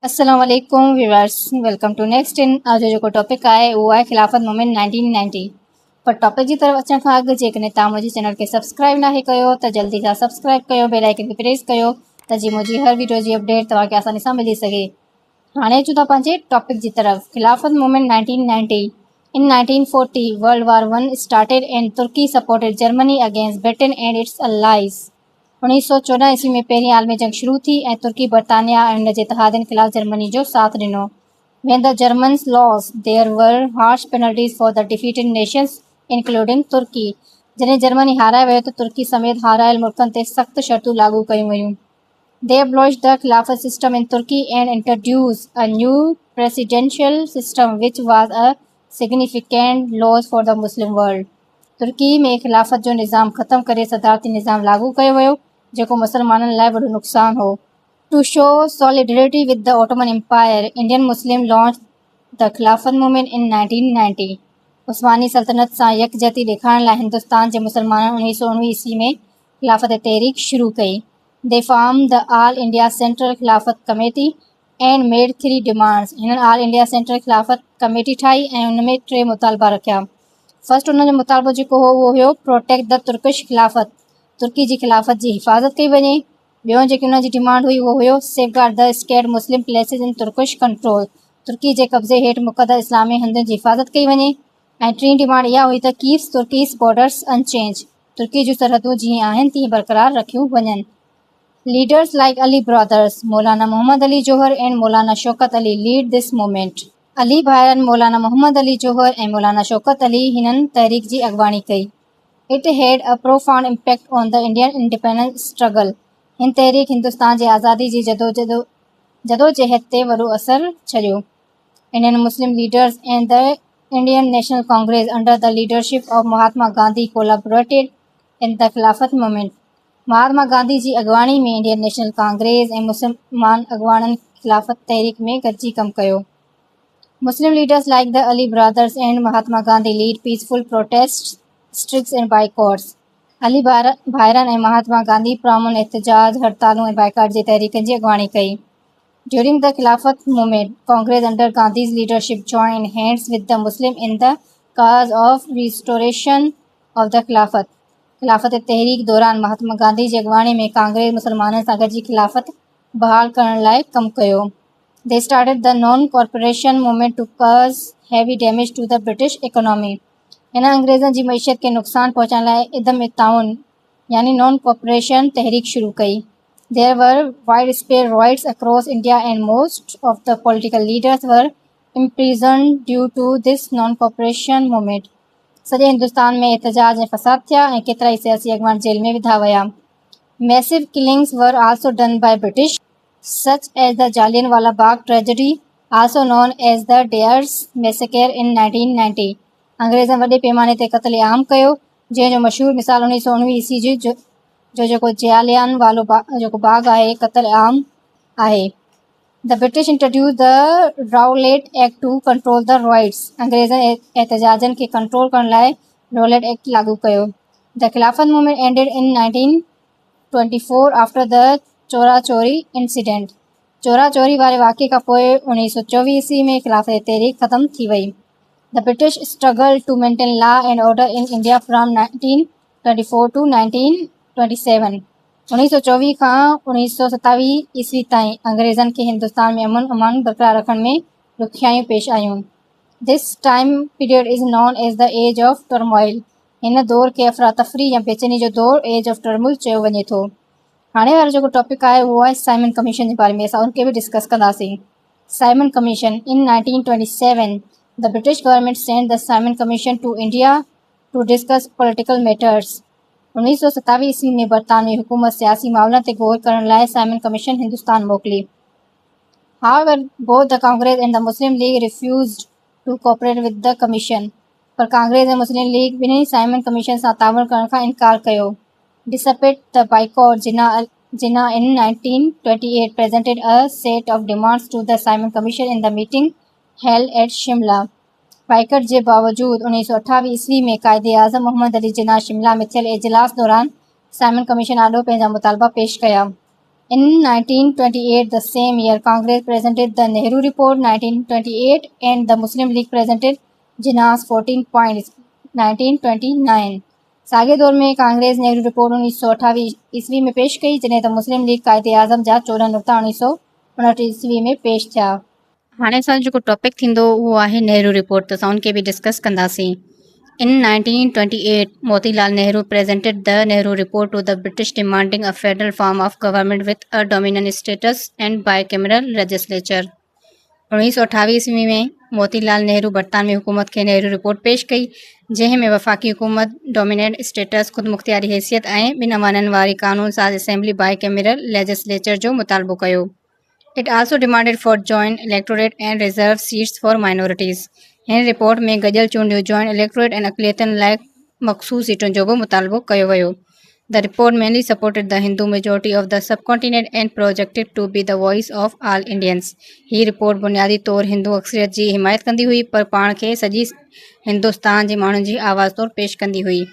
अस्सलाम वालेकुम viewers, welcome two next in. आज जो टॉपिक आहे उहो आहे खिलाफ़त मूवमेंट 1990। पर टॉपिक की तरफ अचण खां अॻु जेकॾहिं तव्हां मुंहिंजे चैनल खे सब्सक्राइब नाहे कयो त जल्दी सां सब्सक्राइब कयो, बेल आइकन खे प्रेस कयो त जीअं मुंहिंजी हर वीडियो जी अपडेट तव्हांखे आसानी सां मिली सघे। हाणे अचूं था पंहिंजे टॉपिक की तरफ। खिलाफ़त movement 1990। In 1940, World War I started and Turkey supported Germany against Britain and its allies. 1914 ईस्वी में पहिरीं आलमी जंग शुरू थी ऐं तुर्की बरतानिया ऐं उन जे इतिहादनि ख़िलाफ़ जर्मनी जो साथ ॾिनो। When the Germans lost, there were harsh penalties for the defeated nations, including Turkey. जॾहिं जर्मनी हाराए वियो त तुर्की समेत हारायल मुल्कनि ते सख़्त शर्तूं लागू कयूं वयूं। They abolished the Khilafat system in Turkey and introduced a new presidential system, which was a significant loss for the Muslim world. तुर्की में खिलाफ़त जो निज़ाम ख़त्म करे सदारती निज़ाम लागू कयो वियो, जेको मुसलमाननि लाइ वॾो नुक़सान हो। To show solidarity with the Ottoman Empire, Indian Muslims launched the Khilafat movement in 1990. उस्मानी सल्तनत सां यकजहती ॾेखारण लाइ हिंदुस्तान जे मुसलमाननि 1919 ईस्वी में खिलाफ़त तहरीक शुरू कई। They formed the All India Central Khilafat Committee and made 3 demands. हिननि ऑल इंडिया सेंट्रल खिलाफ़त कमेटी ठाही ऐं हुन में 3 मुतालबा रखिया। फर्स्ट हुन जो मुतालबो जेको हो उहो हुयो प्रोटेक्ट द तुर्किश खिलाफ़त, तुर्की जी खिलाफ़त जी हिफ़ाज़त कई वञे। ॿियों जेकी हुन जी डिमांड हुई उहो हुयो safeguard the sacred Muslim places in Turkish control, तुर्की जे कब्ज़े हेठि मुक़दस इस्लामी हंधनि जी हिफ़ाज़त कई वञे। ऐं टीं डिमांड इहा हुई त कीप्स तुर्कीस बॉर्डर्स अनचेंज, तुर्की जूं सरहदूं जीअं आहिनि तीअं बरक़रार रखियूं वञनि। Leaders like Ali brothers, Maulana Mohammad Ali Jauhar and Maulana Shaukat Ali lead this movement. Ali भाइरनि मौलाना मोहम्मद अली जोहर ऐं मौलाना शौकत अली हिननि तहरीक जी अॻवानी कई। It had a profound impact on the Indian independence struggle. हिन तहरीक हिंदुस्तान जे आज़ादी जी जदोजहद ते वॾो असरु छॾियो। Indian Muslim leaders and the Indian National Congress under the leadership of Mahatma Gandhi collaborated in the Khilafat movement. Mahatma Gandhi ji अॻवानी में इंडियन नेशनल कांग्रेस ऐं मुसलमान अॻवाननि खिलाफ़त तहरीक में गॾिजी कमु कयो। Muslim leaders like the Ali brothers and Mahatma Gandhi lead peaceful protests, strikes and boycotts. Ali भाइरनि ऐं महात्मा गांधी पुरअमन एहतजाज, हड़तालूं ऐं बाइकाट जी तहरीकनि जी अॻवानी कई। During the Khilafat movement, Congress under Gandhi's leadership joined hands with the Muslims in the cause of restoration of the Khilafat. खिलाफ़त तहरीक दौरान महात्मा गांधी जी अॻवानी में कांग्रेस मुसलमाननि सां गॾिजी खिलाफ़त बहाल करण लाइ कमु कयो। They started the non-cooperation movement to cause heavy damage to the British economy. हिन अंग्रेज़नि जी मईशत खे नुक़सान पहुचाइण लाइ इदम ताउन यानी नॉन कॉपरेशन तहरीक शुरू कई। There were widespread riots across India and most of the political leaders were imprisoned due to this non-cooperation movement. सॼे हिंदुस्तान में एहतजाज ऐं फ़साद थिया ऐं केतिरा ई सियासी अॻवान जेल में विधा विया। Massive killings were also done by British, such as the Jallianwala Bagh tragedy, also known as the Dares massacre in 1990. अंग्रेज़नि वॾे पैमाने ते क़त्ल आम कयो, जंहिंजो मशहूरु मिसाल 1919 ईस्वी जो जेको जालियानवालो जेको बाग आहे क़त्ल आम आहे। The British introduced the Rowlatt Act to control the riots. अंग्रेज़नि एहतजाजनि खे कंट्रोल करण लाइ Rowlatt Act लागू कयो। The Khilafat movement ended in 1924 after the चोरा चोरी इंसिडेंट। चोरा चोरी वारे वाक़े खां पोइ 1924 ईस्वी में खिलाफ़त तहरीक ख़त्म थी वई। The British struggled to maintain law and order in India from 1924 to 1927. 1924 खां 1927 ईस्वी ताईं अंग्रेज़नि खे हिंदुस्तान में अमन बरक़रार रखण में ॾुखियाइयूं पेश आयूं। This time period is known as the Age of Turmoil. हिन दौर खे अफ़रातफ़री या बेचैनी जो दौर एज ऑफ टर्मोइल चयो वञे थो। हाणे वारो जेको टॉपिक आहे उहो आहे साइमन कमीशन जे बारे में। असां उनखे बि डिस्कस कंदासीं। Simon Commission in 1927 the British government sent the Simon Commission to India to discuss political matters. 1927 ईस्वी में बरतानवी हुकूमत सियासी मामलनि ते गौर करण लाइ साइमन कमीशन हिंदुस्तान मोकिली। However, both the Congress and the Muslim League refused to cooperate with the commission. पर कांग्रेस ऐं मुस्लिम लीग ॿिन्ही साइमन कमीशन सां ताउन करण खां इनकार कयो। Despite the boycott, Jinnah in 1928 presented a set of demands to the Simon Commission in the meeting held at Shimla. बाइकट जे बावजूदु 1928 ईस्वी में कायदे आज़म मोहम्मद अली जिन्ना शिमला में थियल इजलास दौरान साइमन कमीशन आॾो पंहिंजा मुतालबा पेश कया। In 1928, the same year, Congress presented the Nehru Report 1928 and the Muslim League presented Jinnah's 14 points 1929. साॻे दौर में कांग्रेस नेहरू रिपोर्ट 1928 ईस्वी में पेश कई, जॾहिं त मुस्लिम लीग कायदे आज़म जा 14 नुक़्ता 1959 ईस्वी में पेश थिया। हाणे असांजो जेको टॉपिक थींदो उहो आहे नेहरू रिपोर्ट, त असां उनखे बि डिस्कस कंदासीं। In 1928, Motilal Nehru presented the Nehru Report to the British demanding a federal form of government with a dominant status and bicameral legislature. 1928 ईस्वी में मोतीलाल नेहरू बरतानवी हुकूमत खे नेहरू रिपोर्ट पेश कई, जंहिं में वफ़ाक़ी हुकूमत, डोमिनेंट स्टेटस, ख़ुदि मुख़्तियारी हैसियत ऐं ॿिनि अवाननि वारी क़ानून साज़ असेंबली बाइकेमिरल लेजिस्लेचर जो मुतालबो कयो। It also demanded for joint electorate and reserved seats for minorities. हिन रिपोर्ट में गॾियल चूंडियूं, जॉइंट इलेक्टोरेट ऐं अक़लियतुनि लाइ मख़सूस सीटुनि जो बि मुतालबो कयो वियो। The report mainly supported the Hindu majority of the subcontinent and projected to be the voice of all Indians. ही रिपोर्ट बुनियादी तौर हिंदू अक्सरियत जी हिमायत कंदी हुई, पर पाण खे सॼी हिंदुस्तान जे माण्हुनि जी आवाज़ तौरु पेश कंदी हुई।